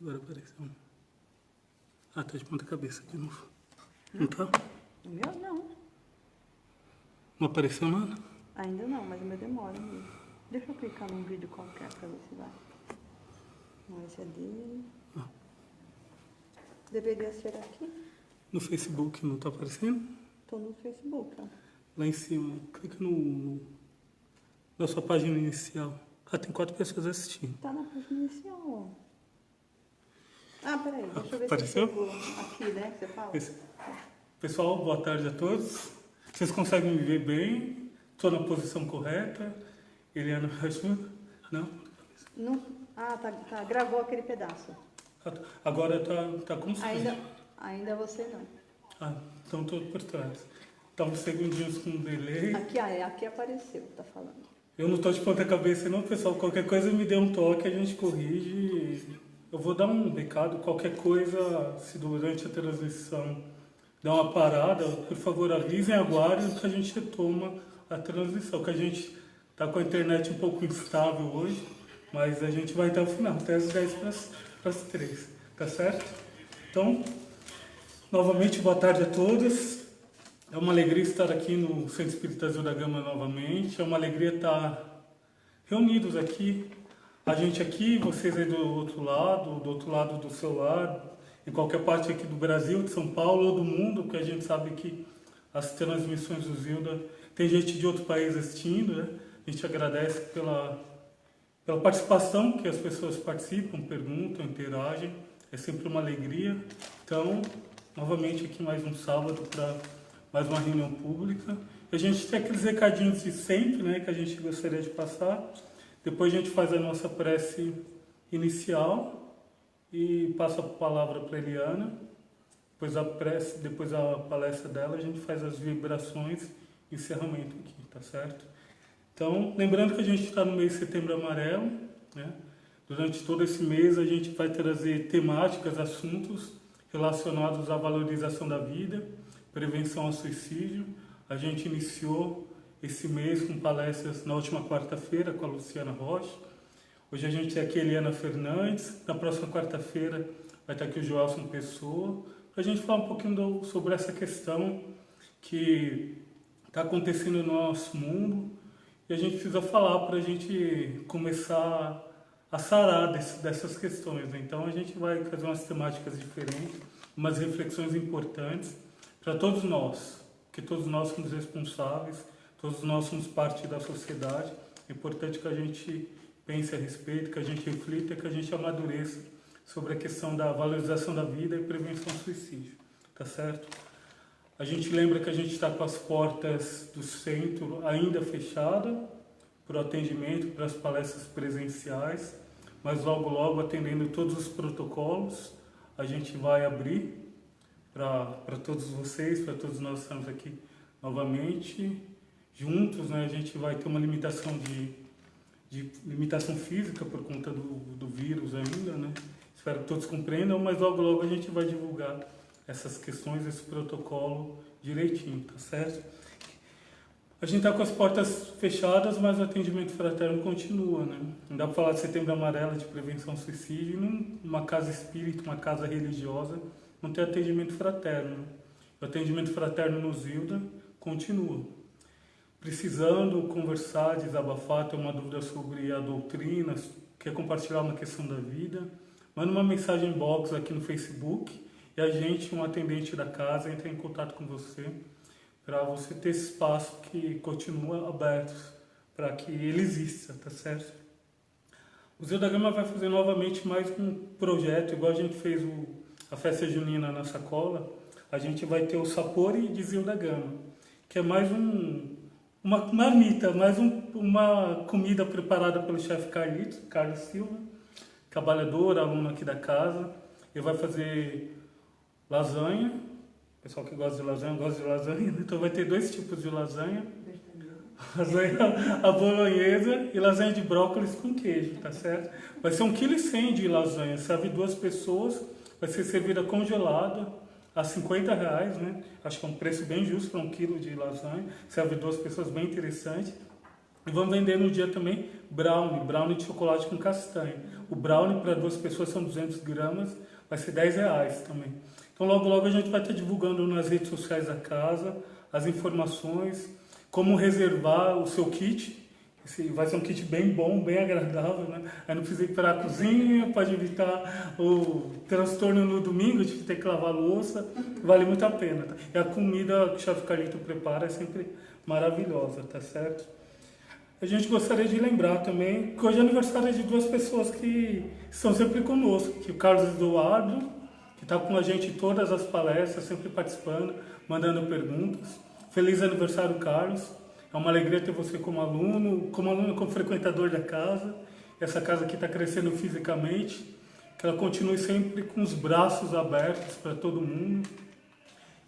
Agora apareceu. Ah, tá de ponta cabeça de novo. Não tá? O meu não. Não apareceu nada? Ainda não, mas o meu demora mesmo. Deixa eu clicar num vídeo qualquer pra ver se vai. Não, esse é dele. Deveria ser aqui. No Facebook não tá aparecendo? Tô no Facebook, ó. Lá em cima, clica na sua página inicial. Ah, tem 4 pessoas assistindo. Tá na página inicial, ó. Ah, peraí, deixa eu ver Apareceu? se chegou aqui, né, que você fala. Pessoal, boa tarde a todos. Vocês conseguem me ver bem? Estou na posição correta? Eliana me ajuda? Não? Não, tá, gravou aquele pedaço. Agora tá como se Ainda você não. Ah, então estou por trás. Tá uns segundinhos com delay. Aqui apareceu, tá falando. Eu não estou de ponta cabeça não, pessoal. Qualquer coisa me dê um toque, a gente corrige. Eu vou dar um recado, qualquer coisa, se durante a transmissão der uma parada, por favor avisem, aguardem que a gente retoma a transmissão, que a gente está com a internet um pouco instável hoje, mas a gente vai até o final, até as 10 para as 3, tá certo? Então, novamente, boa tarde a todos. É uma alegria estar aqui no Centro Espírita Zil da Gama novamente, é uma alegria estar reunidos aqui, a gente aqui, vocês aí do outro lado do seu lado, em qualquer parte aqui do Brasil, de São Paulo ou do mundo, porque a gente sabe que as transmissões do Zilda, tem gente de outro país assistindo, né? A gente agradece pela participação, que as pessoas participam, perguntam, interagem, é sempre uma alegria. Então, novamente aqui mais um sábado para mais uma reunião pública. A gente tem aqueles recadinhos de sempre, né, que a gente gostaria de passar. Depois a gente faz a nossa prece inicial e passa a palavra para a Eliana. Depois a palestra dela, a gente faz as vibrações e encerramento aqui, tá certo? Então, lembrando que a gente está no mês de Setembro Amarelo, né? Durante todo esse mês a gente vai trazer temáticas, assuntos relacionados à valorização da vida, prevenção ao suicídio. A gente iniciou esse mês com palestras na última quarta-feira com a Luciana Rocha. Hoje a gente tem aqui a Eliana Fernandes. Na próxima quarta-feira vai estar aqui o Joelson Pessoa, para a gente falar um pouquinho sobre essa questão que está acontecendo no nosso mundo e a gente precisa falar para a gente começar a sarar dessas questões, né? Então a gente vai fazer umas temáticas diferentes, umas reflexões importantes para todos nós, que todos nós somos responsáveis, todos nós somos parte da sociedade. É importante que a gente pense a respeito, que a gente reflita, que a gente amadureça sobre a questão da valorização da vida e prevenção ao suicídio, tá certo? A gente lembra que a gente está com as portas do centro ainda fechadas para o atendimento, para as palestras presenciais, mas logo, atendendo todos os protocolos, a gente vai abrir para todos vocês, para todos nós que estamos aqui novamente juntos, né? A gente vai ter uma limitação de limitação física por conta do vírus ainda, né? Espero que todos compreendam, mas logo a gente vai divulgar essas questões, esse protocolo direitinho, tá certo? A gente está com as portas fechadas, mas o atendimento fraterno continua, né? Não dá para falar de Setembro Amarelo, de prevenção ao suicídio, numa casa espírita, uma casa religiosa, não tem atendimento fraterno. O atendimento fraterno no Zilda continua. Precisando conversar, desabafar, ter uma dúvida sobre a doutrina, quer compartilhar uma questão da vida, manda uma mensagem box aqui no Facebook e a gente, um atendente da casa, entra em contato com você para você ter esse espaço que continua aberto, para que ele exista, tá certo? O Zilda Gama vai fazer novamente mais um projeto, igual a gente fez a festa junina na sacola, a gente vai ter o Sapori de Zilda Gama, que é mais uma marmita, mais uma comida preparada pelo chefe Carlos Silva, trabalhador, aluno aqui da casa. Ele vai fazer lasanha, pessoal que gosta de lasanha, gosta de lasanha, então vai ter 2 tipos de lasanha. Lasanha a bolonhesa e lasanha de brócolis com queijo, tá certo? Vai ser 1,1 kg de lasanha, serve 2 pessoas, vai ser servida congelada a R$50, né? Acho que é um preço bem justo para 1 quilo de lasanha, serve 2 pessoas, bem interessante. E vamos vender no dia também brownie de chocolate com castanha. O brownie para 2 pessoas são 200 gramas, vai ser R$10 também. Então logo logo a gente vai estar divulgando nas redes sociais da casa as informações, como reservar o seu kit. Vai ser um kit bem bom, bem agradável, né? Aí não precisa ir para a cozinha, pode evitar o transtorno no domingo de ter que lavar a louça, vale muito a pena. Tá? E a comida que o chefe Carlito prepara é sempre maravilhosa, tá certo? A gente gostaria de lembrar também que hoje é aniversário de 2 pessoas que estão sempre conosco, que o Carlos Eduardo, que está com a gente em todas as palestras, sempre participando, mandando perguntas. Feliz aniversário, Carlos. É uma alegria ter você como aluno, como frequentador da casa. Essa casa aqui está crescendo fisicamente, que ela continue sempre com os braços abertos para todo mundo,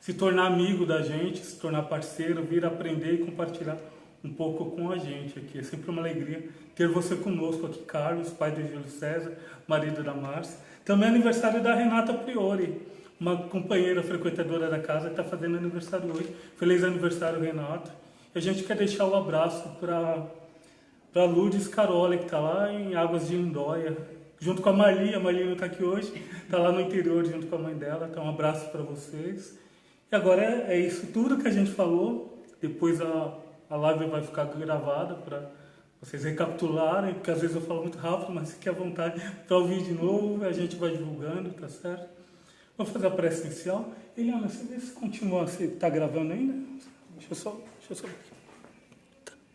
se tornar amigo da gente, se tornar parceiro, vir aprender e compartilhar um pouco com a gente aqui. É sempre uma alegria ter você conosco aqui, Carlos, pai de Júlio César, marido da Márcia. Também é aniversário da Renata Priori, uma companheira frequentadora da casa que está fazendo aniversário hoje. Feliz aniversário, Renata. A gente quer deixar o abraço para Lourdes Caroli, que está lá em Águas de Lindóia, junto com a Marli não está aqui hoje, está lá no interior junto com a mãe dela. Então um abraço para vocês. E agora é isso tudo que a gente falou. Depois a live vai ficar gravada para vocês recapitularem, porque às vezes eu falo muito rápido, mas fique à vontade para ouvir de novo, a gente vai divulgando, tá certo? Vamos fazer a prece inicial. Eliana, você vê se continua, se está gravando ainda? Deixa eu só...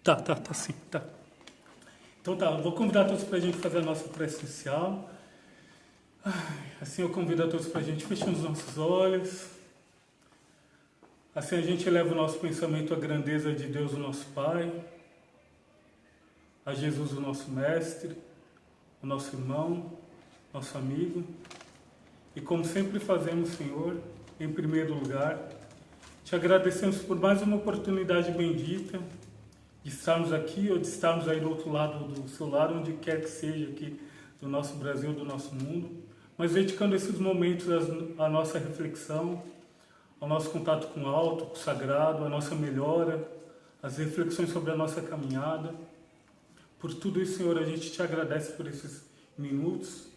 Tá sim, tá. Então tá, eu vou convidar todos para a gente fazer a nossa prece inicial. Assim eu convido a todos para a gente fechar os nossos olhos. Assim a gente eleva o nosso pensamento à grandeza de Deus, o nosso Pai, a Jesus, o nosso Mestre, o nosso irmão, nosso amigo. E como sempre fazemos, Senhor, em primeiro lugar, te agradecemos por mais uma oportunidade bendita de estarmos aqui ou de estarmos aí do outro lado do celular, onde quer que seja aqui do nosso Brasil, do nosso mundo, mas dedicando esses momentos à nossa reflexão, ao nosso contato com o alto, com o sagrado, à nossa melhora, às reflexões sobre a nossa caminhada. Por tudo isso, Senhor, a gente te agradece por esses minutos.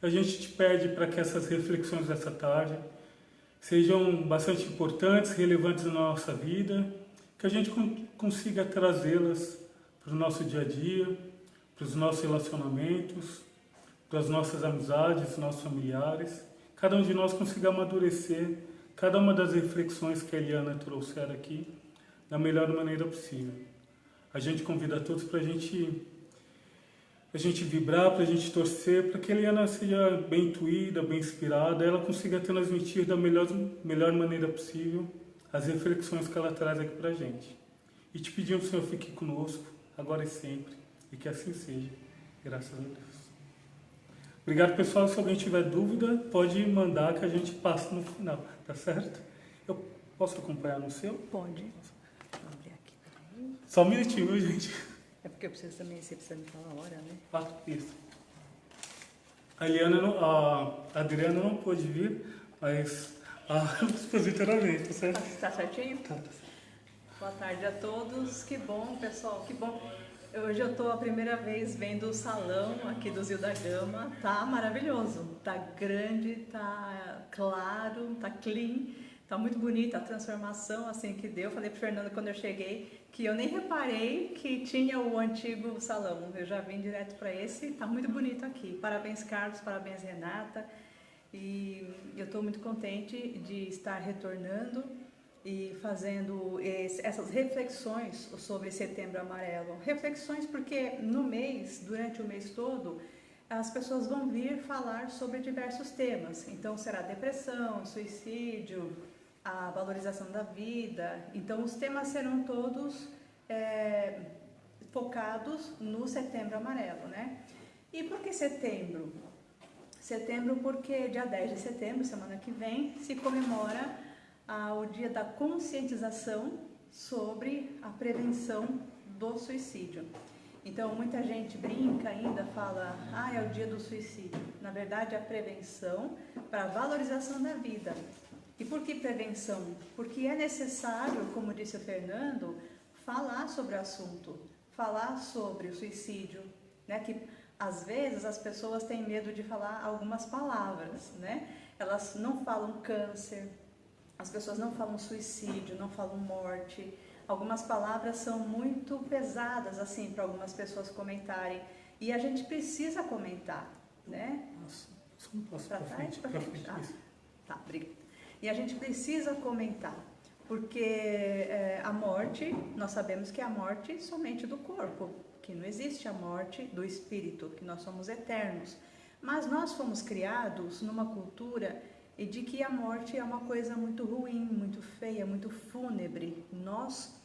A gente te pede para que essas reflexões dessa tarde sejam bastante importantes, relevantes na nossa vida, que a gente consiga trazê-las para o nosso dia a dia, para os nossos relacionamentos, para as nossas amizades, nossos familiares. Cada um de nós consiga amadurecer cada uma das reflexões que a Eliana trouxer aqui da melhor maneira possível. A gente convida a todos para a gente vibrar, para a gente torcer, para que a Eliana seja bem intuída, bem inspirada, ela consiga transmitir da melhor maneira possível as reflexões que ela traz aqui para a gente. E te pedimos, Senhor, fique conosco, agora e sempre, e que assim seja, graças a Deus. Obrigado, pessoal. Se alguém tiver dúvida, pode mandar que a gente passa no final, tá certo? Eu posso acompanhar no seu? Pode. Vou abrir aqui, peraí. Só um minutinho, viu, gente? É porque eu preciso também, você precisa me falar a hora, né? Isso. A Eliana, a Adriana não pôde vir, mas a expositora veio, tá certo? Tá certinho? Tá certo. Boa tarde a todos. Que bom, pessoal, que bom. Hoje eu estou a primeira vez vendo o salão aqui do Zio da Gama. Tá maravilhoso. Tá grande, tá claro, tá clean. Tá muito bonita a transformação assim que deu. Falei pro Fernando quando eu cheguei que eu nem reparei que tinha o antigo salão. Eu já vim direto para esse. Tá muito bonito aqui. Parabéns, Carlos. Parabéns, Renata. E eu estou muito contente de estar retornando e fazendo essas reflexões sobre Setembro Amarelo. Reflexões porque no mês, durante o mês todo, as pessoas vão vir falar sobre diversos temas. Então será depressão, suicídio, a valorização da vida. Então os temas serão todos focados no Setembro Amarelo, né? E por que setembro? Setembro porque dia 10 de setembro, semana que vem, se comemora o dia da conscientização sobre a prevenção do suicídio. Então, muita gente brinca ainda, fala, é o dia do suicídio. Na verdade, é a prevenção para a valorização da vida. E por que prevenção? Porque é necessário, como disse o Fernando, falar sobre o assunto, falar sobre o suicídio, né? Que às vezes as pessoas têm medo de falar algumas palavras, né? Elas não falam câncer, as pessoas não falam suicídio, não falam morte. Algumas palavras são muito pesadas assim para algumas pessoas comentarem e a gente precisa comentar, né? Nossa, só um passo Para para trás, frente, para para frente. frente. Isso. Tá, obrigada. E a gente precisa comentar, porque a morte, nós sabemos que é a morte somente do corpo, que não existe a morte do espírito, que nós somos eternos. Mas nós fomos criados numa cultura de que a morte é uma coisa muito ruim, muito feia, muito fúnebre. Nós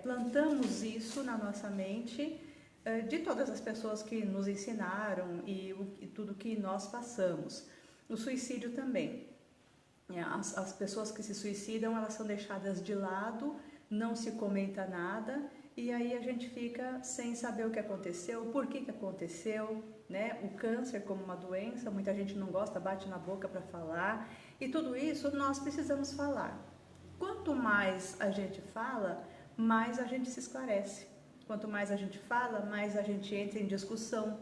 plantamos isso na nossa mente de todas as pessoas que nos ensinaram e tudo que nós passamos. O suicídio também. As pessoas que se suicidam, elas são deixadas de lado, não se comenta nada e aí a gente fica sem saber o que aconteceu, por que aconteceu, né? O câncer como uma doença, muita gente não gosta, bate na boca para falar e tudo isso nós precisamos falar. Quanto mais a gente fala, mais a gente se esclarece. Quanto mais a gente fala, mais a gente entra em discussão,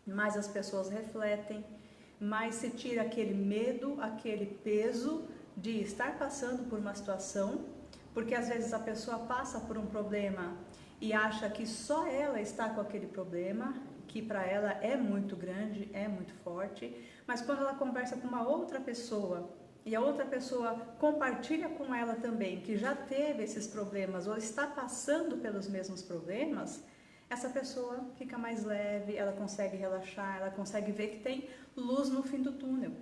mais as pessoas refletem, mais se tira aquele medo, aquele peso de estar passando por uma situação, porque às vezes a pessoa passa por um problema e acha que só ela está com aquele problema, que para ela é muito grande, é muito forte, mas quando ela conversa com uma outra pessoa e a outra pessoa compartilha com ela também que já teve esses problemas ou está passando pelos mesmos problemas, essa pessoa fica mais leve, ela consegue relaxar, ela consegue ver que tem luz no fim do túnel.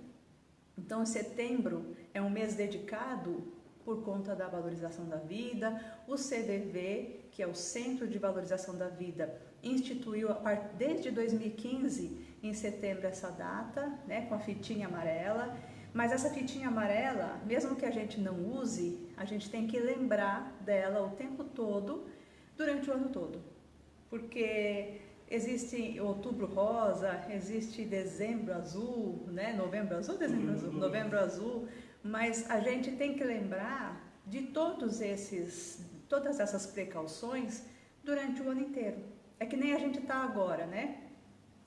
Então, setembro é um mês dedicado por conta da valorização da vida. O CDV, que é o Centro de Valorização da Vida, instituiu desde 2015, em setembro, essa data, né, com a fitinha amarela. Mas essa fitinha amarela, mesmo que a gente não use, a gente tem que lembrar dela o tempo todo, durante o ano todo. Porque existe outubro rosa, existe dezembro azul, né? Novembro azul, dezembro azul, novembro azul, mas a gente tem que lembrar de todas essas precauções durante o ano inteiro. É que nem a gente está agora, né?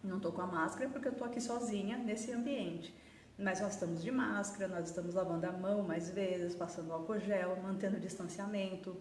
Não estou com a máscara porque eu estou aqui sozinha nesse ambiente. Mas nós estamos de máscara, nós estamos lavando a mão mais vezes, passando álcool gel, mantendo o distanciamento.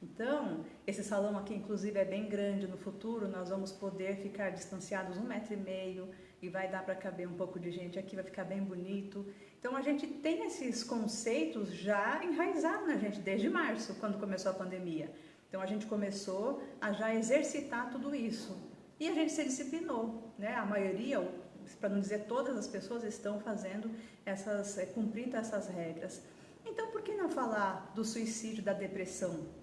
Então, esse salão aqui, inclusive, é bem grande. No futuro, nós vamos poder ficar distanciados 1,5 m e vai dar para caber um pouco de gente aqui, vai ficar bem bonito. Então, a gente tem esses conceitos já enraizados na gente desde março, quando começou a pandemia. Então, a gente começou a já exercitar tudo isso. E a gente se disciplinou, né? A maioria, para não dizer todas as pessoas, estão fazendo cumprindo essas regras. Então, por que não falar do suicídio, da depressão?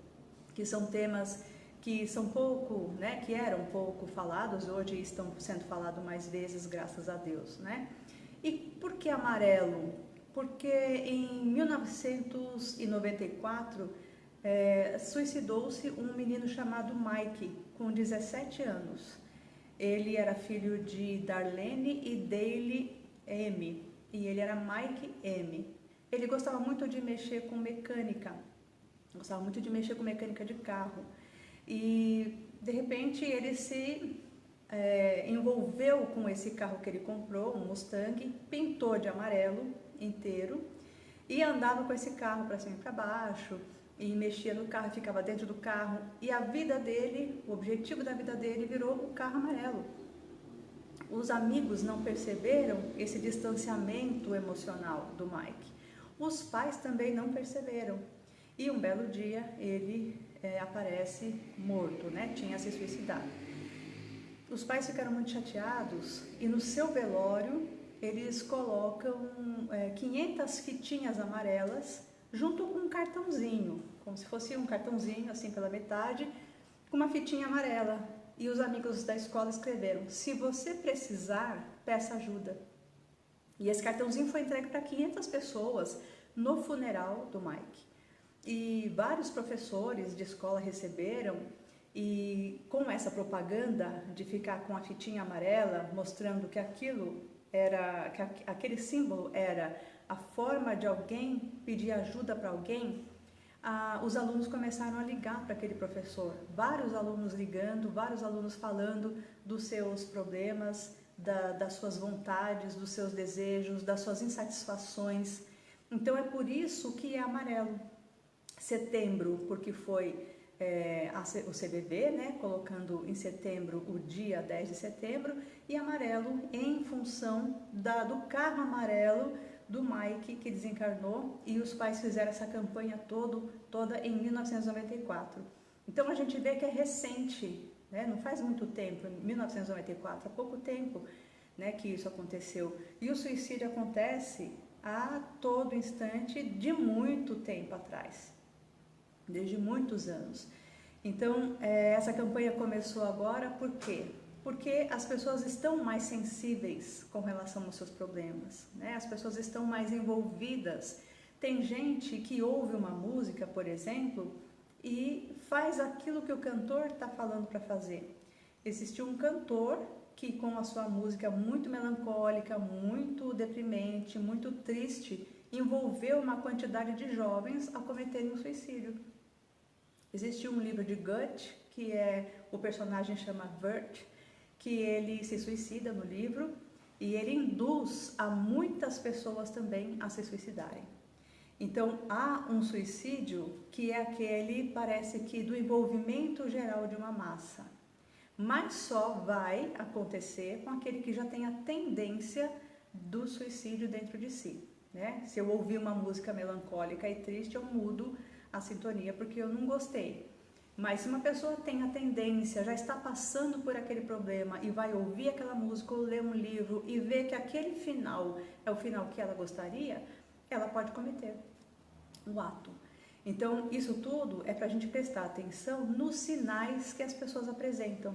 Que são temas que são pouco, né, que eram pouco falados, hoje estão sendo falados mais vezes, graças a Deus, né? E por que amarelo? Porque em 1994 suicidou-se um menino chamado Mike, com 17 anos. Ele era filho de Darlene e Dale M, e ele era Mike M. Ele gostava muito de mexer com mecânica. Gostava muito de mexer com mecânica de carro e de repente ele se envolveu com esse carro que ele comprou, um Mustang, pintou de amarelo inteiro e andava com esse carro para cima e para baixo e mexia no carro, ficava dentro do carro e a vida dele, o objetivo da vida dele virou o carro amarelo. Os amigos não perceberam esse distanciamento emocional do Mike. Os pais também não perceberam. E um belo dia ele aparece morto, né? Tinha se suicidado. Os pais ficaram muito chateados e no seu velório eles colocam 500 fitinhas amarelas junto com um cartãozinho, como se fosse um cartãozinho assim pela metade, com uma fitinha amarela. E os amigos da escola escreveram: se você precisar, peça ajuda. E esse cartãozinho foi entregue para 500 pessoas no funeral do Mike. E vários professores de escola receberam e com essa propaganda de ficar com a fitinha amarela mostrando que aquele símbolo era a forma de alguém pedir ajuda para alguém, os alunos começaram a ligar para aquele professor. Vários alunos ligando, vários alunos falando dos seus problemas, das suas vontades, dos seus desejos, das suas insatisfações. Então é por isso que é amarelo. Setembro, porque foi o CBB, né, colocando em setembro o dia 10 de setembro, e amarelo em função do carro amarelo do Mike, que desencarnou, e os pais fizeram essa campanha toda em 1994. Então a gente vê que é recente, né, não faz muito tempo, em 1994, há pouco tempo, né, que isso aconteceu. E o suicídio acontece a todo instante de muito tempo atrás, desde muitos anos. Então, essa campanha começou agora por quê? Porque as pessoas estão mais sensíveis com relação aos seus problemas, né? As pessoas estão mais envolvidas. Tem gente que ouve uma música, por exemplo, e faz aquilo que o cantor está falando para fazer. Existiu um cantor que, com a sua música muito melancólica, muito deprimente, muito triste, envolveu uma quantidade de jovens a cometerem um suicídio. Existe um livro de Goethe, que o personagem chama Wirth, que ele se suicida no livro e ele induz a muitas pessoas também a se suicidarem. Então há um suicídio que é aquele, parece que do envolvimento geral de uma massa, mas só vai acontecer com aquele que já tem a tendência do suicídio dentro de si, né? Se eu ouvir uma música melancólica e triste, eu mudo a sintonia porque eu não gostei. Mas se uma pessoa tem a tendência, já está passando por aquele problema e vai ouvir aquela música ou ler um livro e ver que aquele final é o final que ela gostaria, ela pode cometer o ato. Então, isso tudo é para a gente prestar atenção nos sinais que as pessoas apresentam.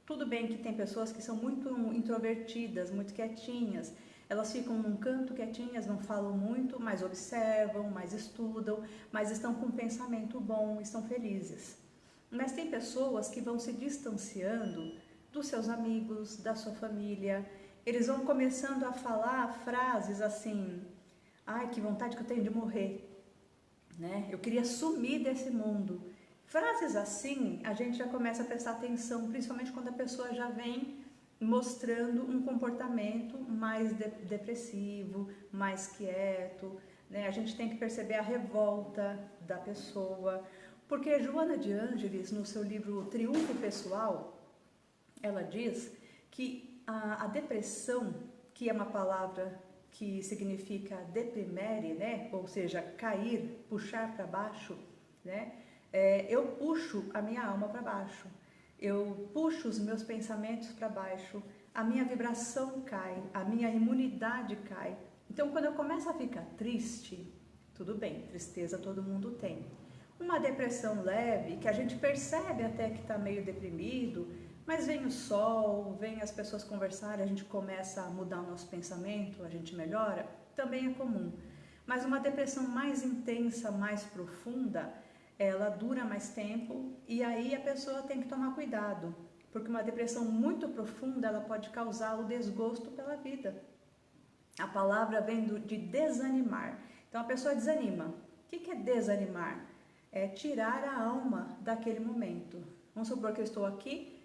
Tudo bem que tem pessoas que são muito introvertidas, muito quietinhas, elas ficam num canto quietinhas, não falam muito, mas observam, mas estudam, mas estão com um pensamento bom, estão felizes. Mas tem pessoas que vão se distanciando dos seus amigos, da sua família, eles vão começando a falar frases assim: ai, que vontade que eu tenho de morrer, né? Eu queria sumir desse mundo. Frases assim, a gente já começa a prestar atenção, principalmente quando a pessoa já vem mostrando um comportamento mais depressivo, mais quieto, né? A gente tem que perceber a revolta da pessoa, porque Joana de Ângeles, no seu livro Triunfo Pessoal, ela diz que a depressão, que é uma palavra que significa deprimere, né? Ou seja, cair, puxar para baixo, né? Eu puxo a minha alma para baixo, eu puxo os meus pensamentos para baixo, a minha vibração cai, a minha imunidade cai. Então, quando eu começo a ficar triste, tudo bem, tristeza todo mundo tem. Uma depressão leve, que a gente percebe até que está meio deprimido, mas vem o sol, vem as pessoas conversarem, a gente começa a mudar o nosso pensamento, a gente melhora, também é comum. Mas uma depressão mais intensa, mais profunda, ela dura mais tempo e aí a pessoa tem que tomar cuidado, porque uma depressão muito profunda, ela pode causar o desgosto pela vida. A palavra vem de desanimar. Então a pessoa desanima. O que é desanimar? É tirar a alma daquele momento. Vamos supor que eu estou aqui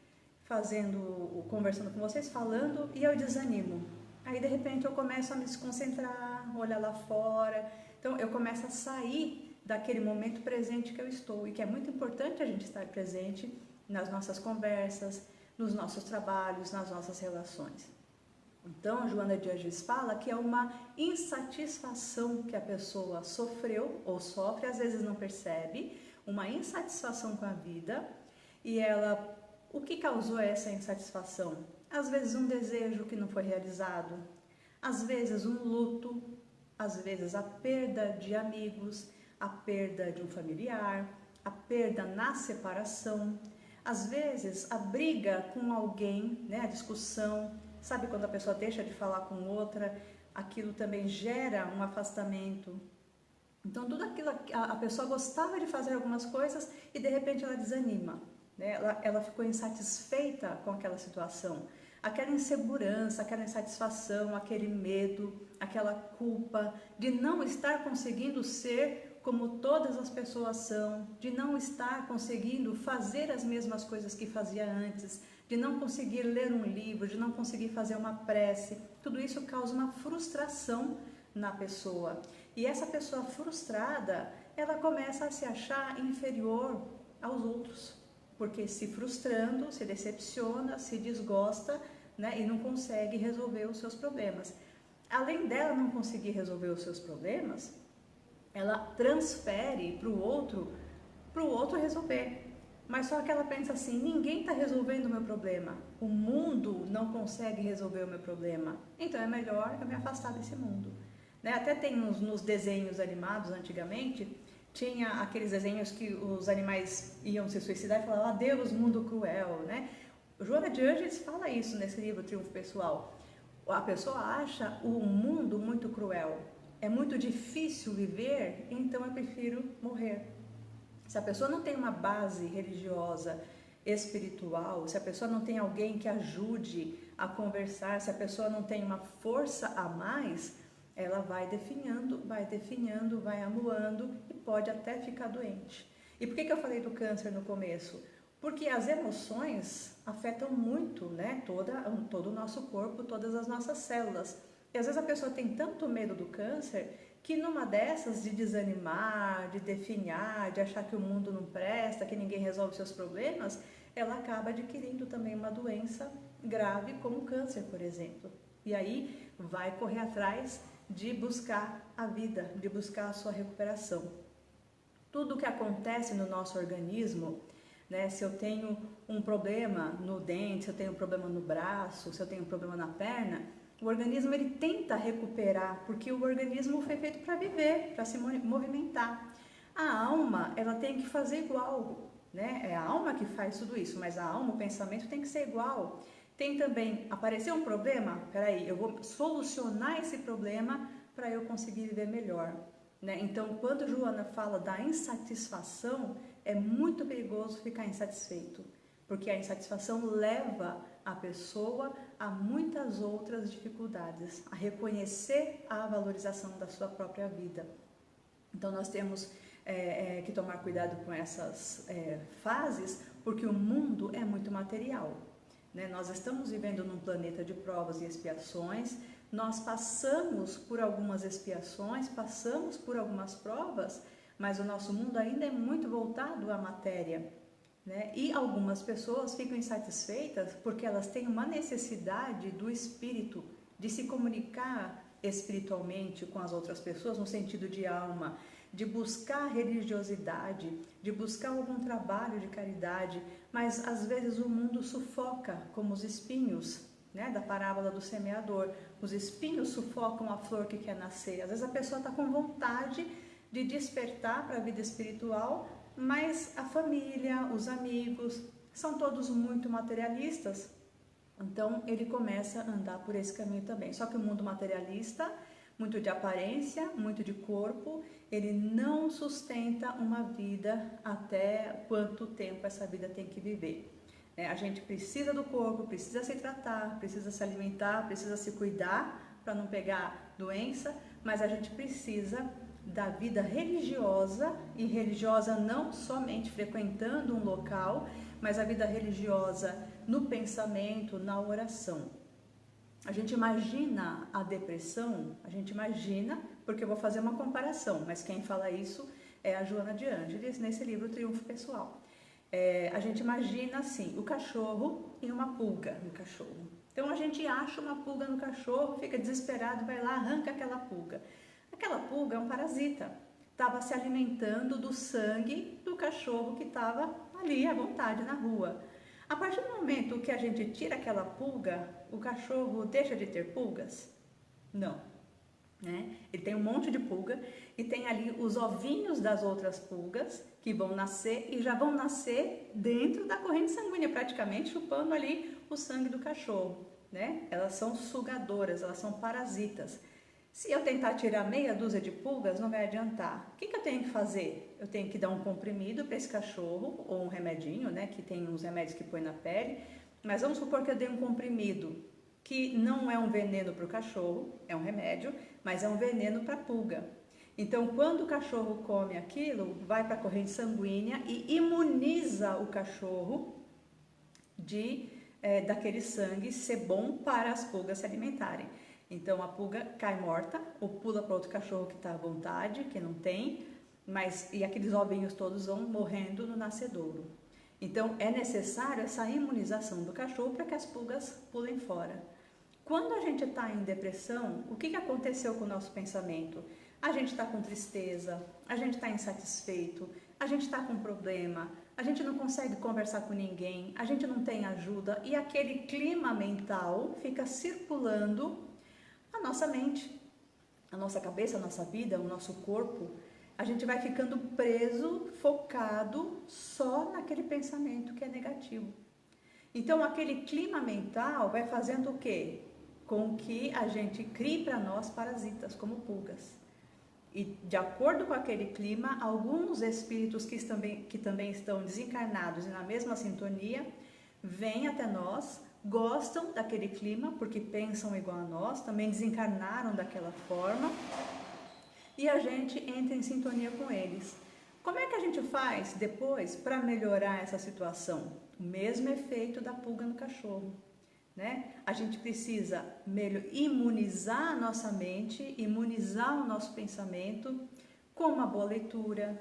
conversando com vocês, falando, e eu desanimo. Aí de repente eu começo a me desconcentrar, olhar lá fora. Então eu começo a sair daquele momento presente que eu estou, e que é muito importante a gente estar presente nas nossas conversas, nos nossos trabalhos, nas nossas relações. Então, Joana de Ângeles fala que é uma insatisfação que a pessoa sofreu ou sofre, às vezes não percebe, uma insatisfação com a vida, e o que causou essa insatisfação? Às vezes um desejo que não foi realizado, às vezes um luto, às vezes a perda de amigos, a perda de um familiar, a perda na separação, às vezes a briga com alguém, né, a discussão, sabe quando a pessoa deixa de falar com outra, aquilo também gera um afastamento. Então tudo aquilo, a pessoa gostava de fazer algumas coisas e de repente ela desanima, né? Ela ficou insatisfeita com aquela situação. Aquela insegurança, aquela insatisfação, aquele medo, aquela culpa de não estar conseguindo ser como todas as pessoas são, de não estar conseguindo fazer as mesmas coisas que fazia antes, de não conseguir ler um livro, de não conseguir fazer uma prece. Tudo isso causa uma frustração na pessoa. E essa pessoa frustrada, ela começa a se achar inferior aos outros, porque se frustrando, se decepciona, se desgosta, né, e não consegue resolver os seus problemas. Além dela não conseguir resolver os seus problemas, ela transfere para o outro resolver. Mas só que ela pensa assim, ninguém está resolvendo o meu problema, o mundo não consegue resolver o meu problema, então é melhor eu me afastar desse mundo. Né? Até tem nos desenhos animados antigamente, tinha aqueles desenhos que os animais iam se suicidar e falavam, adeus mundo cruel, né? Joana de Ângeles fala isso nesse livro Triunfo Pessoal. A pessoa acha o mundo muito cruel, é muito difícil viver, então eu prefiro morrer. Se a pessoa não tem uma base religiosa, espiritual, se a pessoa não tem alguém que ajude a conversar, se a pessoa não tem uma força a mais, ela vai definhando, vai amuando e pode até ficar doente. E por que eu falei do câncer no começo? Porque as emoções afetam muito, né, todo o nosso corpo, todas as nossas células. E às vezes a pessoa tem tanto medo do câncer que numa dessas de desanimar, de definhar, de achar que o mundo não presta, que ninguém resolve seus problemas, ela acaba adquirindo também uma doença grave como o câncer, por exemplo. E aí vai correr atrás de buscar a vida, de buscar a sua recuperação. Tudo que acontece no nosso organismo, né, se eu tenho um problema no dente, se eu tenho um problema no braço, se eu tenho um problema na perna, o organismo ele tenta recuperar, porque o organismo foi feito para viver, para se movimentar. A alma, ela tem que fazer igual, né? É a alma que faz tudo isso, mas a alma, o pensamento tem que ser igual. Tem também, apareceu um problema, peraí, eu vou solucionar esse problema para eu conseguir viver melhor. Né? Então, quando Joana fala da insatisfação, é muito perigoso ficar insatisfeito, porque a insatisfação leva a pessoa a muitas outras dificuldades, a reconhecer a valorização da sua própria vida. Então nós temos que tomar cuidado com essas fases, porque o mundo é muito material. Né? Nós estamos vivendo num planeta de provas e expiações, nós passamos por algumas expiações, passamos por algumas provas, mas o nosso mundo ainda é muito voltado à matéria. Né? E algumas pessoas ficam insatisfeitas porque elas têm uma necessidade do espírito, de se comunicar espiritualmente com as outras pessoas, no sentido de alma, de buscar religiosidade, de buscar algum trabalho de caridade, mas às vezes o mundo sufoca, como os espinhos, né, da parábola do semeador. Os espinhos sufocam a flor que quer nascer. Às vezes a pessoa está com vontade de despertar para a vida espiritual, mas a família, os amigos, são todos muito materialistas. Então ele começa a andar por esse caminho também. Só que o mundo materialista, muito de aparência, muito de corpo, ele não sustenta uma vida até quanto tempo essa vida tem que viver. A gente precisa do corpo, precisa se tratar, precisa se alimentar, precisa se cuidar para não pegar doença, mas a gente precisa da vida religiosa, e religiosa não somente frequentando um local, mas a vida religiosa no pensamento, na oração. A gente imagina a depressão, a gente imagina, porque eu vou fazer uma comparação, mas quem fala isso é a Joana de Ângeles, nesse livro Triunfo Pessoal. A gente imagina assim, o cachorro e uma pulga no cachorro. Então a gente acha uma pulga no cachorro, fica desesperado, vai lá, arranca aquela pulga. Aquela pulga é um parasita, estava se alimentando do sangue do cachorro que estava ali à vontade na rua. A partir do momento que a gente tira aquela pulga, o cachorro deixa de ter pulgas? Não. Né? Ele tem um monte de pulga e tem ali os ovinhos das outras pulgas que vão nascer e já vão nascer dentro da corrente sanguínea, praticamente chupando ali o sangue do cachorro. Né? Elas são sugadoras, elas são parasitas. Se eu tentar tirar meia dúzia de pulgas, não vai adiantar. O que eu tenho que fazer? Eu tenho que dar um comprimido para esse cachorro, ou um remedinho, né? Que tem uns remédios que põe na pele. Mas vamos supor que eu dei um comprimido que não é um veneno para o cachorro, é um remédio, mas é um veneno para a pulga. Então, quando o cachorro come aquilo, vai para a corrente sanguínea e imuniza o cachorro daquele sangue ser bom para as pulgas se alimentarem. Então, a pulga cai morta ou pula para outro cachorro que está à vontade, que não tem, e aqueles ovinhos todos vão morrendo no nascedouro. Então, é necessário essa imunização do cachorro para que as pulgas pulem fora. Quando a gente está em depressão, o que aconteceu com o nosso pensamento? A gente está com tristeza, a gente está insatisfeito, a gente está com problema, a gente não consegue conversar com ninguém, a gente não tem ajuda e aquele clima mental fica circulando a nossa mente, a nossa cabeça, a nossa vida, o nosso corpo. A gente vai ficando preso, focado só naquele pensamento que é negativo. Então, aquele clima mental vai fazendo o quê? Com que a gente crie para nós parasitas, como pulgas. E de acordo com aquele clima, alguns espíritos que também estão desencarnados e na mesma sintonia, vêm até nós, gostam daquele clima, porque pensam igual a nós, também desencarnaram daquela forma, e a gente entra em sintonia com eles. Como é que a gente faz depois para melhorar essa situação? O mesmo efeito da pulga no cachorro, né? A gente precisa imunizar a nossa mente, imunizar o nosso pensamento com uma boa leitura,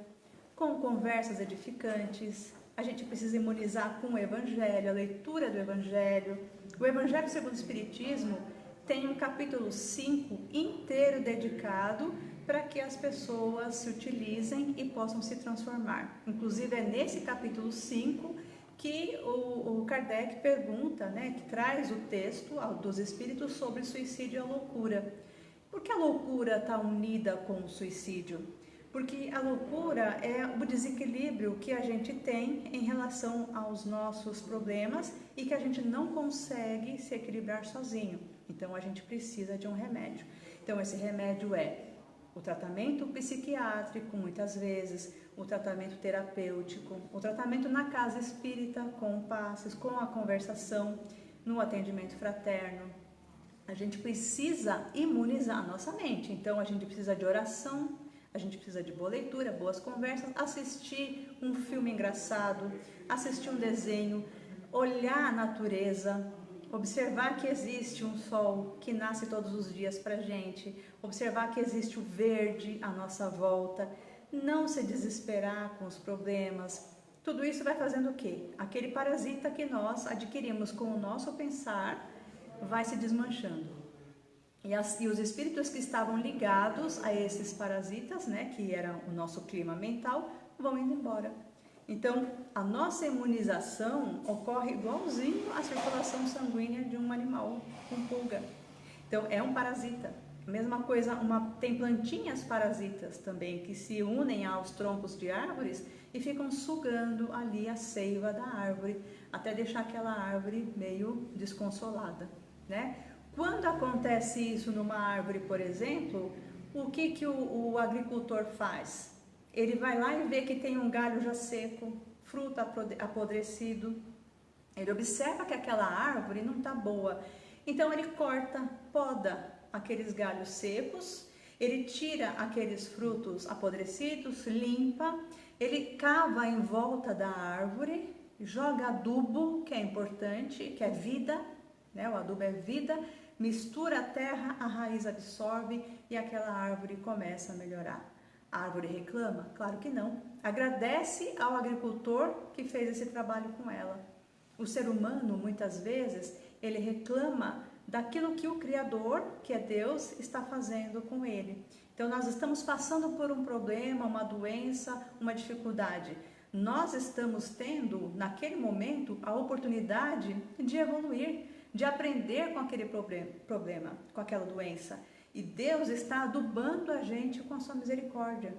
com conversas edificantes. A gente precisa imunizar com o Evangelho, a leitura do Evangelho. O Evangelho segundo o Espiritismo tem um capítulo 5 inteiro dedicado para que as pessoas se utilizem e possam se transformar. Inclusive é nesse capítulo 5 que o Kardec pergunta, né, que traz o texto dos Espíritos sobre suicídio e a loucura. Por que a loucura está unida com o suicídio? Porque a loucura é o desequilíbrio que a gente tem em relação aos nossos problemas e que a gente não consegue se equilibrar sozinho. Então a gente precisa de um remédio. Então esse remédio é o tratamento psiquiátrico, muitas vezes, o tratamento terapêutico, o tratamento na casa espírita, com passes, com a conversação, no atendimento fraterno. A gente precisa imunizar a nossa mente, então a gente precisa de oração, a gente precisa de boa leitura, boas conversas, assistir um filme engraçado, assistir um desenho, olhar a natureza, observar que existe um sol que nasce todos os dias pra gente, observar que existe o verde à nossa volta, não se desesperar com os problemas. Tudo isso vai fazendo o quê? Aquele parasita que nós adquirimos com o nosso pensar vai se desmanchando. E os espíritos que estavam ligados a esses parasitas, né, que era o nosso clima mental, vão indo embora. Então, a nossa imunização ocorre igualzinho à circulação sanguínea de um animal com pulga. Então, é um parasita. Mesma coisa, tem plantinhas parasitas também que se unem aos troncos de árvores e ficam sugando ali a seiva da árvore, até deixar aquela árvore meio desconsolada, né? Quando acontece isso numa árvore, por exemplo, o que o agricultor faz? Ele vai lá e vê que tem um galho já seco, fruto apodrecido. Ele observa que aquela árvore não está boa. Então ele corta, poda aqueles galhos secos, ele tira aqueles frutos apodrecidos, limpa, ele cava em volta da árvore, joga adubo, que é importante, que é vida, né? O adubo é vida, mistura a terra, a raiz absorve e aquela árvore começa a melhorar. A árvore reclama? Claro que não. Agradece ao agricultor que fez esse trabalho com ela. O ser humano, muitas vezes, ele reclama daquilo que o Criador, que é Deus, está fazendo com ele. Então, nós estamos passando por um problema, uma doença, uma dificuldade. Nós estamos tendo, naquele momento, a oportunidade de evoluir, de aprender com aquele problema, com aquela doença. E Deus está adubando a gente com a sua misericórdia.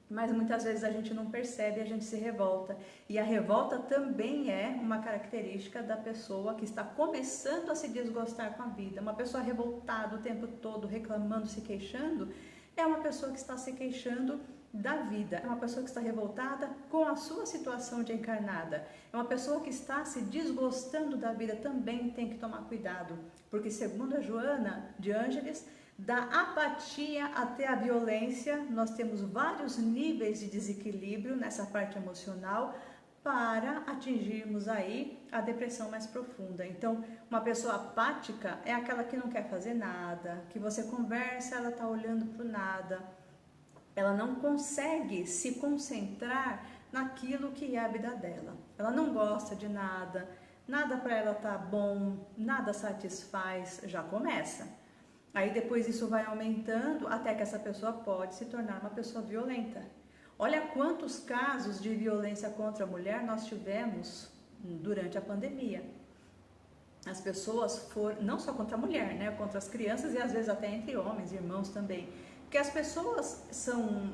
Mas muitas vezes a gente não percebe, a gente se revolta. E a revolta também é uma característica da pessoa que está começando a se desgostar com a vida. Uma pessoa revoltada o tempo todo, reclamando, se queixando, é uma pessoa que está se queixando da vida. É uma pessoa que está revoltada com a sua situação de encarnada. É uma pessoa que está se desgostando da vida, também tem que tomar cuidado. Porque segundo a Joana de Ângeles, Da apatia até a violência, nós temos vários níveis de desequilíbrio nessa parte emocional para atingirmos aí a depressão mais profunda. Então, uma pessoa apática é aquela que não quer fazer nada, que você conversa, ela está olhando para o nada, ela não consegue se concentrar naquilo que é a vida dela. Ela não gosta de nada, nada para ela tá bom, nada satisfaz, já começa. Aí depois isso vai aumentando até que essa pessoa pode se tornar uma pessoa violenta. Olha quantos casos de violência contra a mulher nós tivemos durante a pandemia. As pessoas foram, não só contra a mulher, né, contra as crianças e às vezes até entre homens, irmãos também. Porque as pessoas são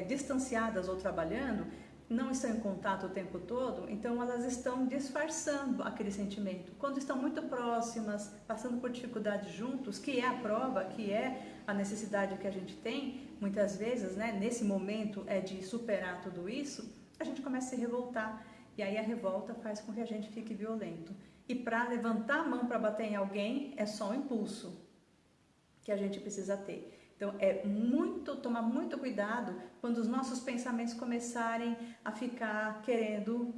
distanciadas ou trabalhando, não estão em contato o tempo todo, então elas estão disfarçando aquele sentimento. Quando estão muito próximas, passando por dificuldades juntos, que é a prova, que é a necessidade que a gente tem, muitas vezes, né, nesse momento de superar tudo isso, a gente começa a se revoltar. E aí a revolta faz com que a gente fique violento. E para levantar a mão para bater em alguém, é só um impulso que a gente precisa ter. Então, tomar muito cuidado quando os nossos pensamentos começarem a ficar querendo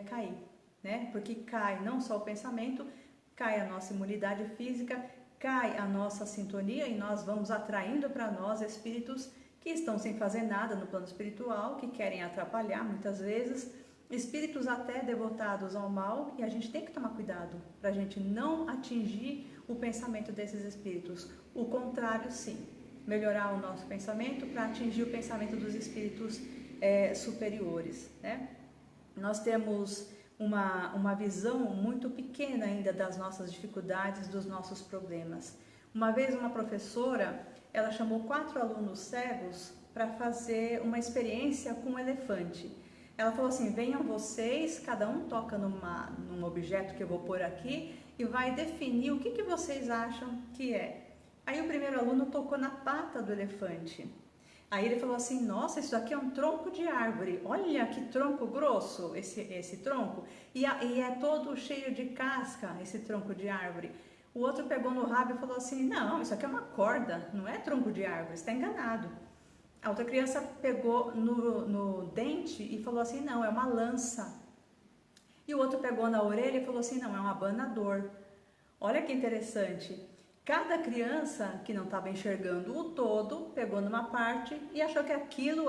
cair, né? Porque cai não só o pensamento, cai a nossa imunidade física, cai a nossa sintonia e nós vamos atraindo para nós espíritos que estão sem fazer nada no plano espiritual, que querem atrapalhar muitas vezes, espíritos até devotados ao mal, e a gente tem que tomar cuidado para a gente não atingir o pensamento desses espíritos. O contrário, sim. Melhorar o nosso pensamento para atingir o pensamento dos espíritos superiores, né? Nós temos uma visão muito pequena ainda das nossas dificuldades, dos nossos problemas. Uma vez uma professora, ela chamou 4 alunos cegos para fazer uma experiência com um elefante. Ela falou assim, venham vocês, cada um toca num objeto que eu vou pôr aqui e vai definir o que vocês acham que é. Aí o primeiro aluno tocou na pata do elefante. Aí ele falou assim, nossa, isso aqui é um tronco de árvore. Olha que tronco grosso esse tronco. E é todo cheio de casca esse tronco de árvore. O outro pegou no rabo e falou assim, não, isso aqui é uma corda, não é tronco de árvore, você está enganado. A outra criança pegou no dente e falou assim, não, é uma lança. E o outro pegou na orelha e falou assim, não, é um abanador. Olha que interessante. Cada criança que não estava enxergando o todo, pegou numa parte e achou que aquilo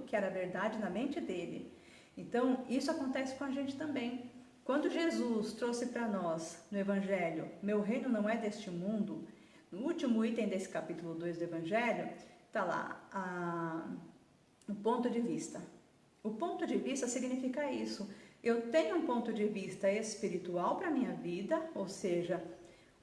que era verdade na mente dele. Então, isso acontece com a gente também. Quando Jesus trouxe para nós no Evangelho, meu reino não é deste mundo, no último item desse capítulo 2 do Evangelho, está lá o ponto de vista. O ponto de vista significa isso. Eu tenho um ponto de vista espiritual para a minha vida, ou seja,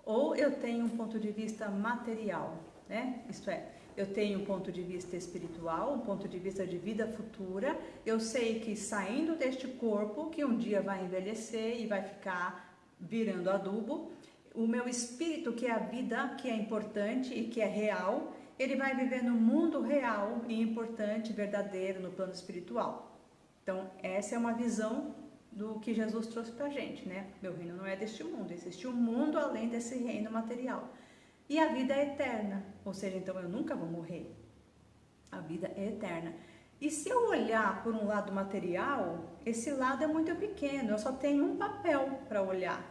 ou eu tenho um ponto de vista material, né? Isto é, eu tenho um ponto de vista espiritual, um ponto de vista de vida futura. Eu sei que saindo deste corpo, que um dia vai envelhecer e vai ficar virando adubo, o meu espírito, que é a vida, que é importante e que é real, ele vai viver no mundo real e importante, verdadeiro, no plano espiritual. Então, essa é uma visão do que Jesus trouxe pra gente, né? Meu reino não é deste mundo, existe um mundo além desse reino material. E a vida é eterna, ou seja, então eu nunca vou morrer. A vida é eterna. E se eu olhar por um lado material, esse lado é muito pequeno, eu só tenho um papel para olhar.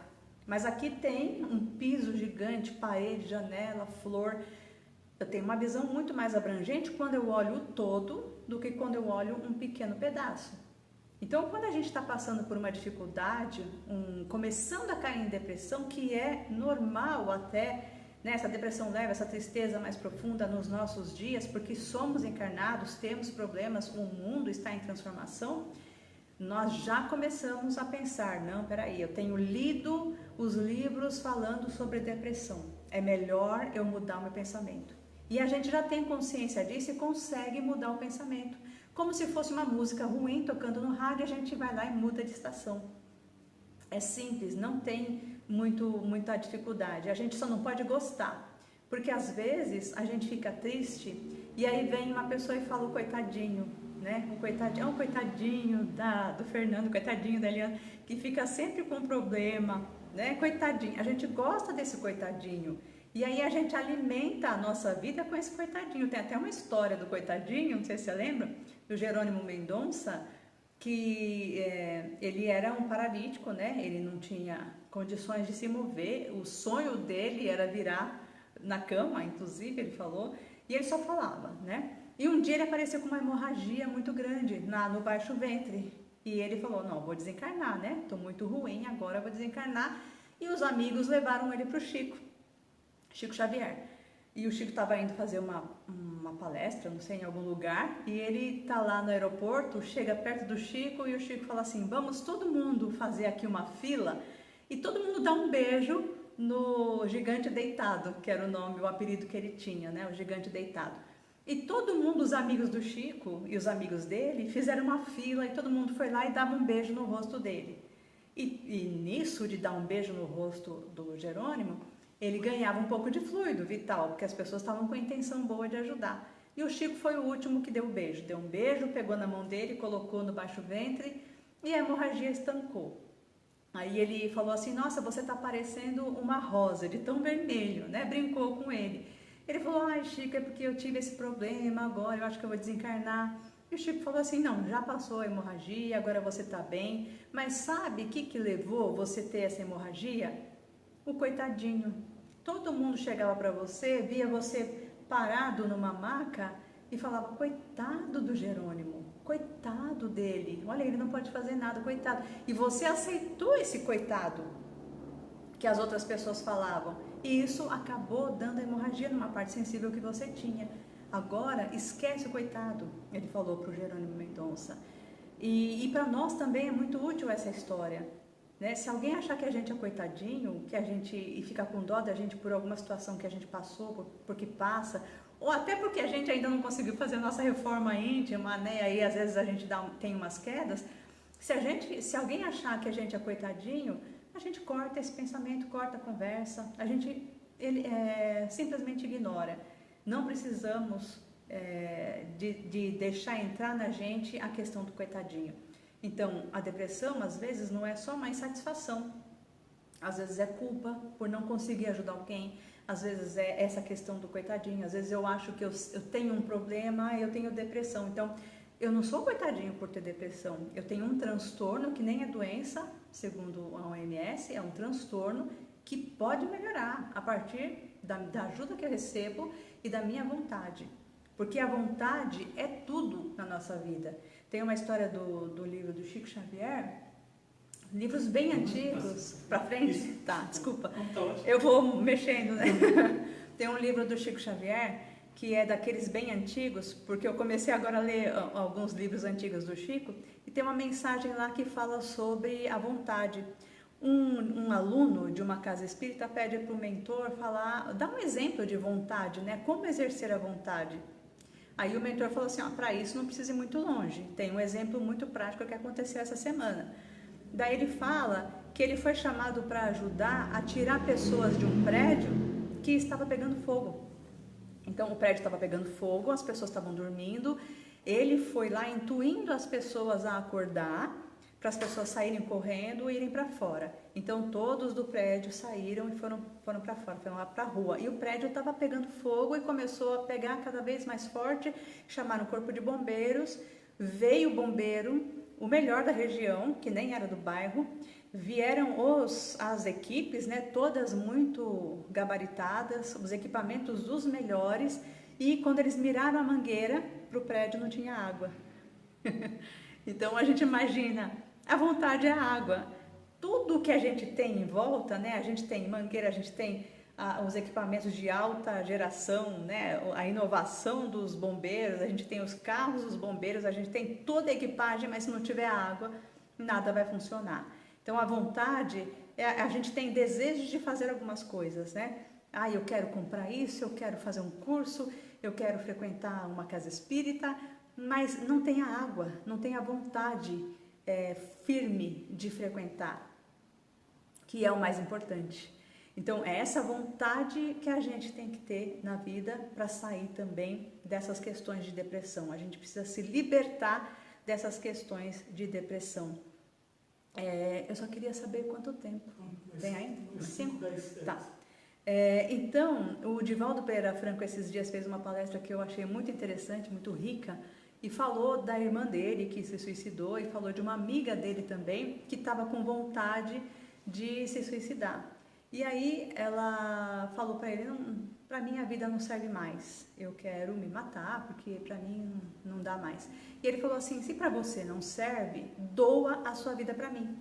Mas aqui tem um piso gigante, parede, janela, flor. Eu tenho uma visão muito mais abrangente quando eu olho o todo do que quando eu olho um pequeno pedaço. Então, quando a gente está passando por uma dificuldade, começando a cair em depressão, que é normal até, né, essa depressão leve, essa tristeza mais profunda nos nossos dias, porque somos encarnados, temos problemas, o mundo está em transformação, nós já começamos a pensar, não, peraí, eu tenho lido os livros falando sobre depressão, é melhor eu mudar o meu pensamento. E a gente já tem consciência disso e consegue mudar o pensamento. Como se fosse uma música ruim tocando no rádio, a gente vai lá e muda de estação. É simples, não tem muita dificuldade. A gente só não pode gostar, porque às vezes a gente fica triste e aí vem uma pessoa e fala o coitadinho, né? O coitadinho do Fernando, o coitadinho da Eliana, que fica sempre com problema, né? Coitadinho. A gente gosta desse coitadinho. E aí a gente alimenta a nossa vida com esse coitadinho. Tem até uma história do coitadinho, não sei se você lembra, do Jerônimo Mendonça, que ele era um paralítico, né? Ele não tinha condições de se mover. O sonho dele era virar na cama, inclusive, ele falou, e ele só falava, né? E um dia ele apareceu com uma hemorragia muito grande no baixo ventre. E ele falou, não, vou desencarnar, né? Tô muito ruim, agora vou desencarnar. E os amigos levaram ele para o Chico Xavier. E o Chico estava indo fazer uma palestra, não sei, em algum lugar, e ele tá lá no aeroporto, chega perto do Chico e o Chico fala assim, vamos todo mundo fazer aqui uma fila e todo mundo dá um beijo no gigante deitado, que era o apelido que ele tinha, né, o gigante deitado. E todo mundo, os amigos do Chico e os amigos dele, fizeram uma fila e todo mundo foi lá e dava um beijo no rosto dele. E nisso de dar um beijo no rosto do Jerônimo, ele ganhava um pouco de fluido vital, porque as pessoas estavam com a intenção boa de ajudar. E o Chico foi o último que deu o beijo. Deu um beijo, pegou na mão dele, colocou no baixo ventre e a hemorragia estancou. Aí ele falou assim, nossa, você está parecendo uma rosa, de tão vermelho, né? Brincou com ele. Ele falou, ai Chico, é porque eu tive esse problema agora, eu acho que eu vou desencarnar. E o Chico falou assim, não, já passou a hemorragia, agora você está bem. Mas sabe o que levou você ter essa hemorragia? O coitadinho. Todo mundo chegava para você, via você parado numa maca e falava, coitado do Jerônimo, coitado dele, olha, ele não pode fazer nada, coitado. E você aceitou esse coitado que as outras pessoas falavam. E isso acabou dando hemorragia numa parte sensível que você tinha. Agora, esquece o coitado, ele falou para o Jerônimo Mendonça. E para nós também é muito útil essa história. Né? Se alguém achar que a gente é coitadinho, e fica com dó da gente por alguma situação que a gente passou, porque passa, ou até porque a gente ainda não conseguiu fazer a nossa reforma íntima, né? Aí às vezes a gente tem umas quedas. Se alguém achar que a gente é coitadinho, a gente corta esse pensamento, corta a conversa, simplesmente ignora. Não precisamos de deixar entrar na gente a questão do coitadinho. Então, a depressão, às vezes, não é só uma insatisfação. Às vezes é culpa por não conseguir ajudar alguém. Às vezes é essa questão do coitadinho. Às vezes eu acho que eu tenho um problema, eu tenho depressão. Então, eu não sou coitadinho por ter depressão. Eu tenho um transtorno que nem é doença, segundo a OMS, é um transtorno que pode melhorar a partir da ajuda que eu recebo e da minha vontade. Porque a vontade é tudo na nossa vida. Tem uma história do livro do Chico Xavier, livros bem antigos, para frente? Tá, desculpa. Eu vou mexendo, né? Tem um livro do Chico Xavier, que é daqueles bem antigos, porque eu comecei agora a ler alguns livros antigos do Chico, e tem uma mensagem lá que fala sobre a vontade. Um aluno de uma casa espírita pede para o mentor dar um exemplo de vontade, né? Como exercer a vontade. Aí o mentor falou assim, para isso não precisa ir muito longe. Tem um exemplo muito prático que aconteceu essa semana. Daí ele fala que ele foi chamado para ajudar a tirar pessoas de um prédio que estava pegando fogo. Então o prédio estava pegando fogo, as pessoas estavam dormindo. Ele foi lá intuindo as pessoas a acordar, para as pessoas saírem correndo e irem para fora. Então todos do prédio saíram e foram para fora, foram lá para a rua. E o prédio estava pegando fogo e começou a pegar cada vez mais forte. Chamaram o corpo de bombeiros, veio o bombeiro, o melhor da região, que nem era do bairro. Vieram as equipes, né, todas muito gabaritadas, os equipamentos dos melhores. E quando eles miraram a mangueira, para o prédio não tinha água. Então a gente imagina, a vontade é a água. Tudo que a gente tem em volta, né? A gente tem mangueira, a gente tem os equipamentos de alta geração, né? A inovação dos bombeiros, a gente tem os carros dos bombeiros, a gente tem toda a equipagem, mas se não tiver água, nada vai funcionar. Então a vontade, a gente tem desejos de fazer algumas coisas, né? Eu quero comprar isso, eu quero fazer um curso, eu quero frequentar uma casa espírita, mas não tem a água, não tem a vontade firme de frequentar, que é o mais importante. Então é essa vontade que a gente tem que ter na vida para sair também dessas questões de depressão. A gente precisa se libertar dessas questões de depressão. Eu só queria saber quanto tempo. Tem ainda? 5? Tá. Então, o Divaldo Pereira Franco esses dias fez uma palestra que eu achei muito interessante, muito rica, e falou da irmã dele que se suicidou e falou de uma amiga dele também que estava com vontade de se suicidar. E aí ela falou para ele, para mim a vida não serve mais, eu quero me matar porque para mim não dá mais. E ele falou assim, se para você não serve, doa a sua vida para mim.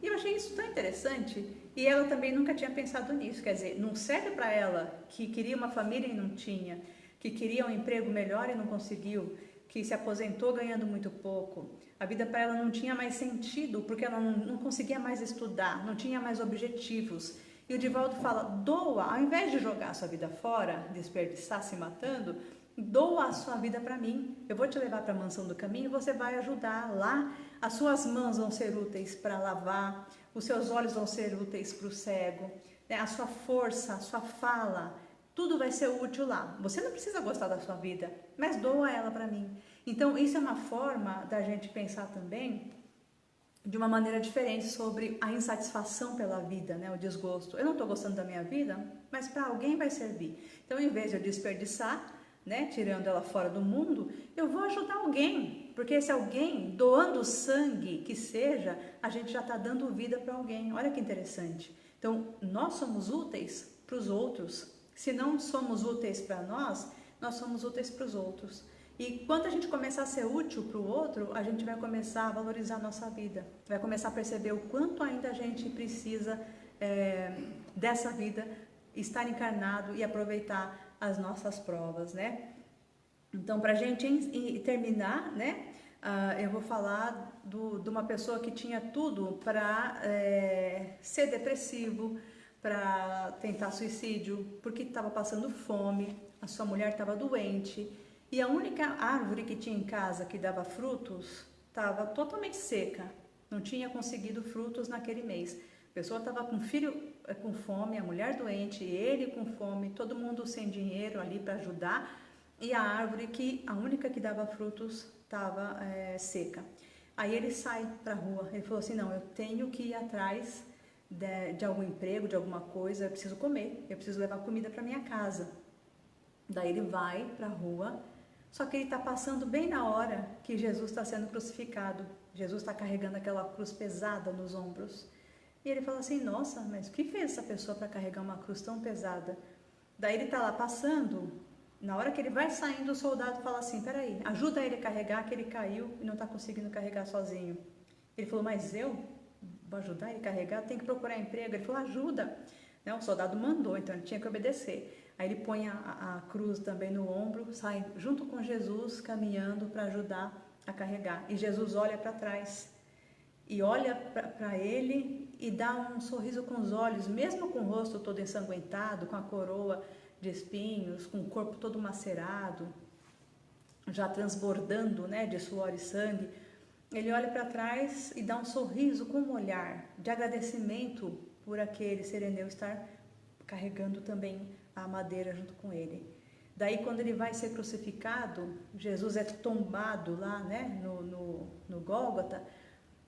E eu achei isso tão interessante, e ela também nunca tinha pensado nisso, quer dizer, não serve para ela que queria uma família e não tinha, que queria um emprego melhor e não conseguiu, que se aposentou ganhando muito pouco. A vida para ela não tinha mais sentido, porque ela não conseguia mais estudar, não tinha mais objetivos. E o Divaldo fala, doa, ao invés de jogar a sua vida fora, desperdiçar se matando, doa a sua vida para mim. Eu vou te levar para a mansão do caminho e você vai ajudar lá. As suas mãos vão ser úteis para lavar, os seus olhos vão ser úteis para o cego, né? A sua força, a sua fala, tudo vai ser útil lá. Você não precisa gostar da sua vida, mas doa ela para mim. Então, isso é uma forma da gente pensar também de uma maneira diferente sobre a insatisfação pela vida, né? O desgosto. Eu não estou gostando da minha vida, mas para alguém vai servir. Então, em vez de eu desperdiçar, né, tirando ela fora do mundo, eu vou ajudar alguém, porque esse alguém, doando sangue que seja, a gente já está dando vida para alguém. Olha que interessante. Então, nós somos úteis para os outros. Se não somos úteis para nós, nós somos úteis para os outros. E quando a gente começar a ser útil para o outro, a gente vai começar a valorizar a nossa vida, vai começar a perceber o quanto ainda a gente precisa dessa vida, estar encarnado e aproveitar as nossas provas, né? Então, para a gente terminar, né, eu vou falar de uma pessoa que tinha tudo para ser depressivo, para tentar suicídio, porque estava passando fome, a sua mulher estava doente, e a única árvore que tinha em casa que dava frutos estava totalmente seca, não tinha conseguido frutos naquele mês. A pessoa estava com o filho com fome, a mulher doente, ele com fome, todo mundo sem dinheiro ali para ajudar, e a árvore a única que dava frutos estava seca. Aí ele sai para a rua, ele falou assim, não, eu tenho que ir atrás de algum emprego, de alguma coisa, eu preciso comer, eu preciso levar comida para minha casa. Daí ele vai para a rua, só que ele está passando bem na hora que Jesus está sendo crucificado. Jesus está carregando aquela cruz pesada nos ombros. E ele fala assim, nossa, mas o que fez essa pessoa para carregar uma cruz tão pesada? Daí ele está lá passando, na hora que ele vai saindo, o soldado fala assim, peraí, ajuda ele a carregar, que ele caiu e não está conseguindo carregar sozinho. Ele falou, mas eu vou ajudar ele a carregar? Tem que procurar emprego. Ele falou, ajuda. Né? O soldado mandou, então ele tinha que obedecer. Aí ele põe a cruz também no ombro, sai junto com Jesus, caminhando para ajudar a carregar. E Jesus olha para trás e olha para ele e dá um sorriso com os olhos, mesmo com o rosto todo ensanguentado, com a coroa de espinhos, com o corpo todo macerado, já transbordando, né, de suor e sangue. Ele olha para trás e dá um sorriso com um olhar de agradecimento por aquele sereneu estar carregando também a madeira junto com ele. Daí, quando ele vai ser crucificado, Jesus é tombado lá, né, no Gólgota,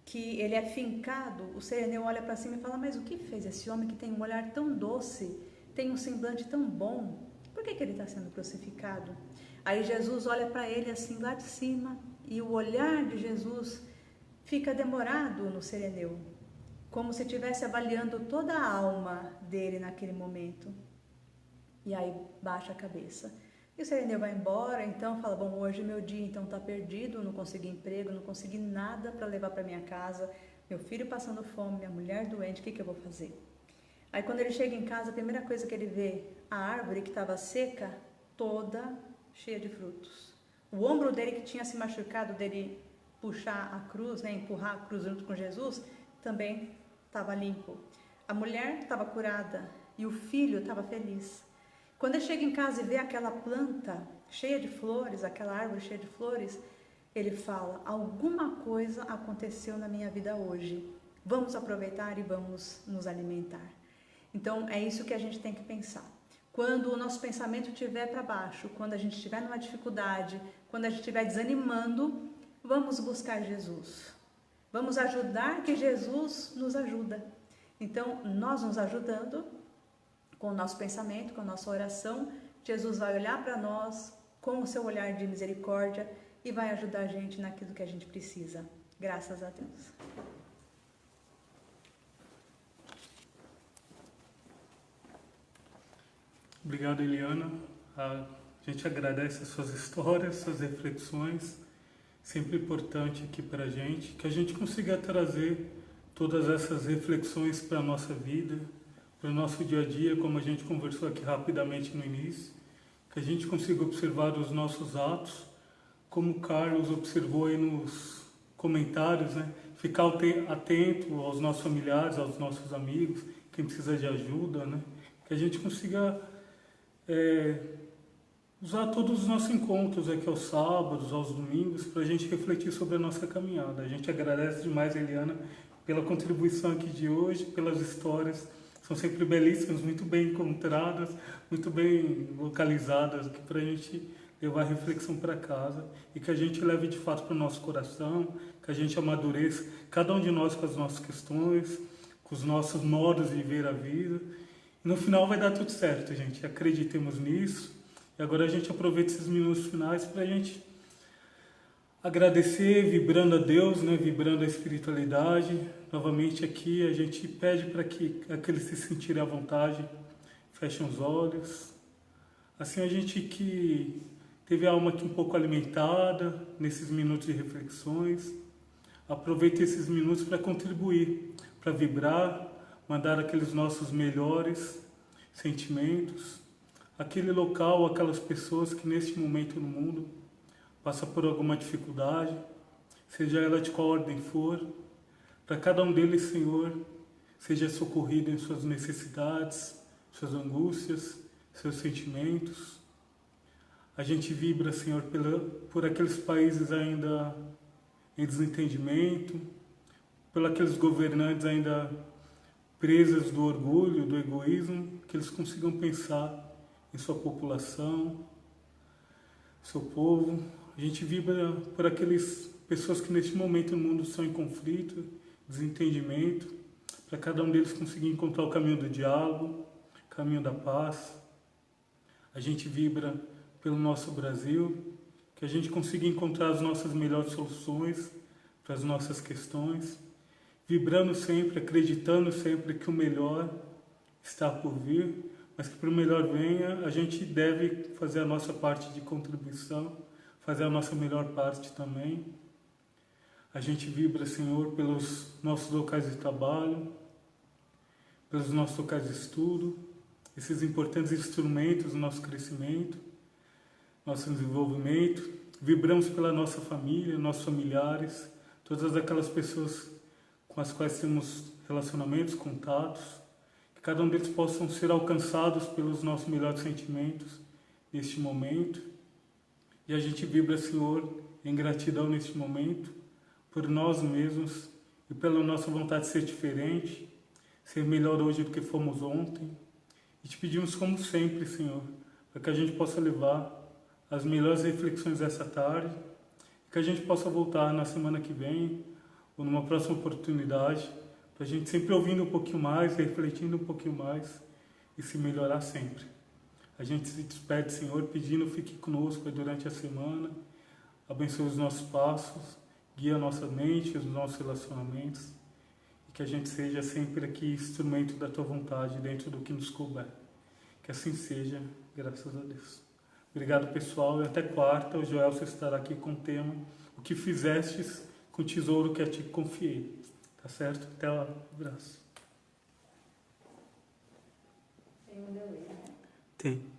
que ele é fincado, o sereneu olha para cima e fala, mas o que fez esse homem que tem um olhar tão doce, tem um semblante tão bom, por que ele está sendo crucificado? Aí Jesus olha para ele assim lá de cima, e o olhar de Jesus fica demorado no sereneu, como se estivesse avaliando toda a alma dele naquele momento. E aí baixa a cabeça. E o sereneu vai embora, então fala, bom, hoje meu dia então está perdido, não consegui emprego, não consegui nada para levar para minha casa, meu filho passando fome, minha mulher doente, o que eu vou fazer? Aí quando ele chega em casa, a primeira coisa que ele vê, a árvore que estava seca, toda cheia de frutos. O ombro dele que tinha se machucado, dele puxar a cruz, né, empurrar a cruz junto com Jesus, também estava limpo. A mulher estava curada e o filho estava feliz. Quando ele chega em casa e vê aquela planta cheia de flores, aquela árvore cheia de flores, ele fala, alguma coisa aconteceu na minha vida hoje. Vamos aproveitar e vamos nos alimentar. Então, é isso que a gente tem que pensar. Quando o nosso pensamento estiver para baixo, quando a gente estiver numa dificuldade, quando a gente estiver desanimando, vamos buscar Jesus. Vamos ajudar que Jesus nos ajuda. Então, nós nos ajudando, com o nosso pensamento, com a nossa oração, Jesus vai olhar para nós com o seu olhar de misericórdia e vai ajudar a gente naquilo que a gente precisa. Graças a Deus. Obrigado, Eliana. A gente agradece as suas histórias, suas reflexões. Sempre importante aqui para a gente, que a gente consiga trazer todas essas reflexões para a nossa vida, para o nosso dia a dia, como a gente conversou aqui rapidamente no início, que a gente consiga observar os nossos atos, como o Carlos observou aí nos comentários, né? Ficar atento aos nossos familiares, aos nossos amigos, quem precisa de ajuda, né? Que a gente consiga usar todos os nossos encontros aqui aos sábados, aos domingos, para a gente refletir sobre a nossa caminhada. A gente agradece demais, Eliana, pela contribuição aqui de hoje, pelas histórias. São sempre belíssimas, muito bem encontradas, muito bem localizadas, para a gente levar a reflexão para casa e que a gente leve de fato para o nosso coração, que a gente amadureça, cada um de nós com as nossas questões, com os nossos modos de ver a vida. E no final vai dar tudo certo, gente. Acreditemos nisso. E agora a gente aproveita esses minutos finais para a gente agradecer, vibrando a Deus, né? Vibrando a espiritualidade. Novamente aqui a gente pede para que aqueles se sentirem à vontade, fechem os olhos. Assim a gente que teve a alma aqui um pouco alimentada nesses minutos de reflexões, aproveita esses minutos para contribuir, para vibrar, mandar aqueles nossos melhores sentimentos, aquele local, aquelas pessoas que neste momento no mundo passa por alguma dificuldade, seja ela de qual ordem for, para cada um deles, Senhor, seja socorrido em suas necessidades, suas angústias, seus sentimentos. A gente vibra, Senhor, por aqueles países ainda em desentendimento, por aqueles governantes ainda presos do orgulho, do egoísmo, que eles consigam pensar em sua população, seu povo. A gente vibra por aquelas pessoas que neste momento no mundo estão em conflito, desentendimento, para cada um deles conseguir encontrar o caminho do diálogo, o caminho da paz. A gente vibra pelo nosso Brasil, que a gente consiga encontrar as nossas melhores soluções para as nossas questões, vibrando sempre, acreditando sempre que o melhor está por vir, mas que para o melhor venha, a gente deve fazer a nossa parte de contribuição, fazer a nossa melhor parte também. A gente vibra, Senhor, pelos nossos locais de trabalho, pelos nossos locais de estudo, esses importantes instrumentos do nosso crescimento, nosso desenvolvimento. Vibramos pela nossa família, nossos familiares, todas aquelas pessoas com as quais temos relacionamentos, contatos, que cada um deles possam ser alcançados pelos nossos melhores sentimentos neste momento. E a gente vibra, Senhor, em gratidão neste momento, por nós mesmos e pela nossa vontade de ser diferente, ser melhor hoje do que fomos ontem. E te pedimos como sempre, Senhor, para que a gente possa levar as melhores reflexões dessa tarde, que a gente possa voltar na semana que vem, ou numa próxima oportunidade, para a gente sempre ouvindo um pouquinho mais, refletindo um pouquinho mais e se melhorar sempre. A gente se despede, Senhor, pedindo, fique conosco durante a semana, abençoe os nossos passos, guia a nossa mente, os nossos relacionamentos, e que a gente seja sempre aqui instrumento da Tua vontade dentro do que nos couber. Que assim seja, graças a Deus. Obrigado, pessoal, e até quarta. O Joelson estará aqui com o tema O que fizestes com o tesouro que a ti confiei. Tá certo? Até lá. Um abraço. Tem um delay, né? Tem.